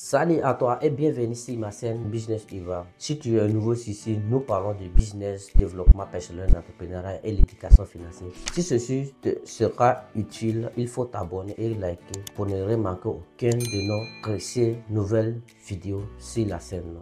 Salut à toi et bienvenue sur ma chaîne Business Eva. Si tu es nouveau ici, nous parlons de business, développement personnel, entrepreneuriat et l'éducation financière. Si ceci te sera utile, il faut t'abonner et liker pour ne rien manquer aucune de nos précieuses nouvelles vidéos sur la chaîne.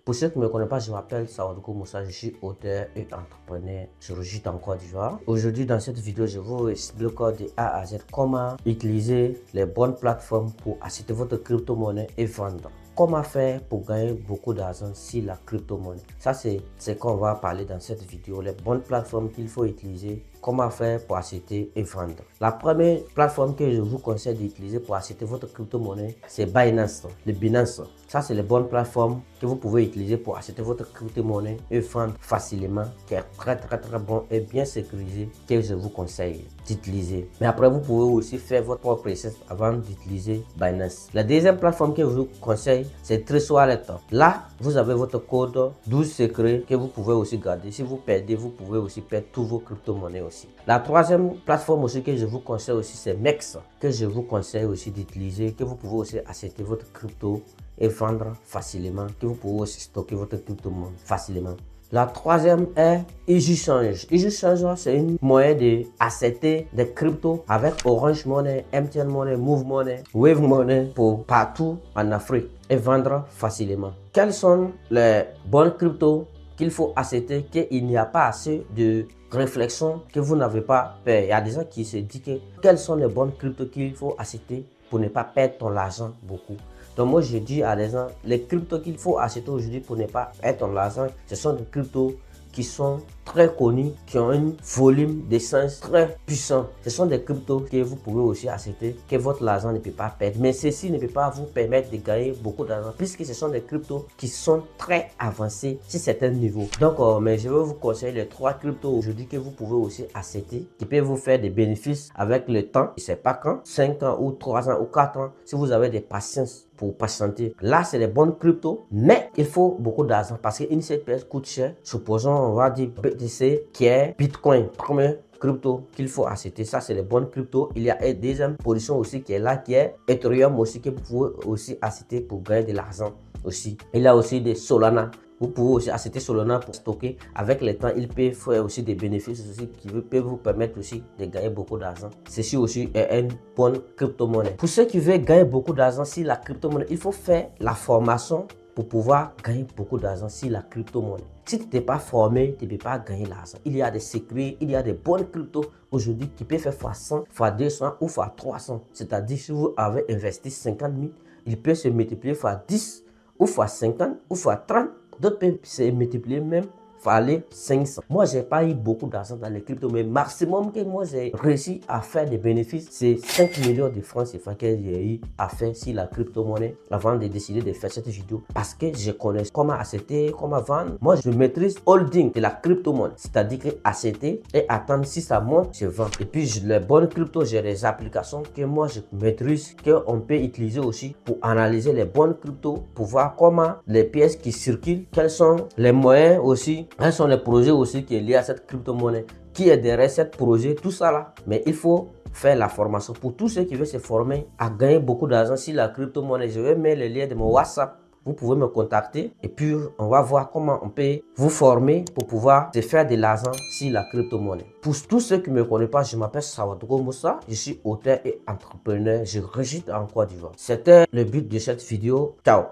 Pour ceux qui ne me connaissent pas, je m'appelle Sawadoukou Moussa, je suis auteur et entrepreneur sur Régit en Côte d'Ivoire. Aujourd'hui, dans cette vidéo, je vous explique de A à Z comment utiliser les bonnes plateformes pour acheter votre crypto-monnaie et vendre. Comment faire pour gagner beaucoup d'argent sur la crypto-monnaie. Ça, c'est ce qu'on va parler dans cette vidéo. Les bonnes plateformes qu'il faut utiliser. Comment faire pour acheter et vendre. La première plateforme que je vous conseille d'utiliser pour acheter votre crypto-monnaie, c'est Binance, le Binance. Ça, c'est les bonnes plateformes que vous pouvez utiliser pour acheter votre crypto-monnaie et vendre facilement, qui est très bon et bien sécurisé, que je vous conseille d'utiliser. Mais après, vous pouvez aussi faire votre propre process avant d'utiliser Binance. La deuxième plateforme que je vous conseille, c'est Trust Wallet. Là, vous avez votre code 12 secrets que vous pouvez aussi garder. Si vous perdez, vous pouvez aussi perdre tous vos crypto-monnaies aussi. La troisième plateforme aussi que je vous conseille aussi, c'est MEX, que je vous conseille aussi d'utiliser, que vous pouvez aussi acheter votre crypto et vendre facilement, que vous pouvez aussi stocker votre crypto-monnaie facilement. La troisième est EasyChange. EasyChange, c'est une moyen d'acheter des cryptos avec Orange Money, MTN Money, Move Money, Wave Money pour partout en Afrique et vendre facilement. Quelles sont les bonnes cryptos qu'il faut acheter, qu'il n'y a pas assez de réflexion, que vous n'avez pas peur? Il y a des gens qui se disent que quelles sont les bonnes cryptos qu'il faut acheter pour ne pas perdre ton argent beaucoup. Donc moi je dis à des gens, les cryptos qu'il faut acheter aujourd'hui pour ne pas perdre ton argent, ce sont des cryptos qui sont très connus, qui ont un volume d'essence très puissant. Ce sont des cryptos que vous pouvez aussi acheter, que votre argent ne peut pas perdre. Mais ceci ne peut pas vous permettre de gagner beaucoup d'argent, puisque ce sont des cryptos qui sont très avancés sur certains niveaux. Donc, mais je vais vous conseiller les 3 cryptos aujourd'hui que vous pouvez aussi acheter, qui peuvent vous faire des bénéfices avec le temps. Je ne sais pas quand, 5 ans ou 3 ans ou 4 ans, si vous avez des patience pour patienter. Là, c'est les bonnes cryptos, mais il faut beaucoup d'argent parce qu'une seule pièce coûte cher. Supposons, on va dire BTC qui est Bitcoin, première crypto qu'il faut acheter. Ça, c'est les bonnes cryptos. Il y a une deuxième position aussi qui est là, qui est Ethereum aussi, que vous pouvez aussi acheter pour gagner de l'argent aussi. Il y a aussi des Solana. Vous pouvez aussi acheter Solana pour stocker. Avec le temps, il peut faire aussi des bénéfices aussi qui peuvent vous permettre aussi de gagner beaucoup d'argent. Ceci aussi est une bonne crypto-monnaie. Pour ceux qui veulent gagner beaucoup d'argent sur la crypto-monnaie, il faut faire la formation pour pouvoir gagner beaucoup d'argent sur la crypto-monnaie. Si tu n'es pas formé, tu ne peux pas gagner l'argent. Il y a des secrets, il y a des bonnes cryptos aujourd'hui qui peuvent faire x100, x200 ou x300. C'est-à-dire si vous avez investi 50 000, il peut se multiplier x10 ou x50 ou x30. D'autres peuvent se multiplier même, fallait 500. Moi, j'ai pas eu beaucoup d'argent dans les cryptos, mais maximum que moi j'ai réussi à faire des bénéfices, c'est 5 millions de francs CFA que j'ai eu à faire sur la crypto-monnaie avant de décider de faire cette vidéo. Parce que je connais comment acheter, comment vendre. Moi, je maîtrise holding de la crypto-monnaie, c'est-à-dire que acheter et attendre si ça monte, je vends. Et puis, les bonnes cryptos, j'ai des applications que moi je maîtrise, qu'on peut utiliser aussi pour analyser les bonnes cryptos, pour voir comment les pièces qui circulent, quels sont les moyens aussi. Quels sont les projets aussi qui est lié à cette crypto-monnaie? Qui est derrière ce projet? Tout ça là. Mais il faut faire la formation. Pour tous ceux qui veulent se former à gagner beaucoup d'argent sur la crypto-monnaie, je vais mettre le lien de mon WhatsApp. Vous pouvez me contacter et puis on va voir comment on peut vous former pour pouvoir se faire de l'argent sur la crypto-monnaie. Pour tous ceux qui ne me connaissent pas, je m'appelle Sawadoukou Moussa, je suis auteur et entrepreneur, je réside en Côte d'Ivoire. C'était le but de cette vidéo. Ciao!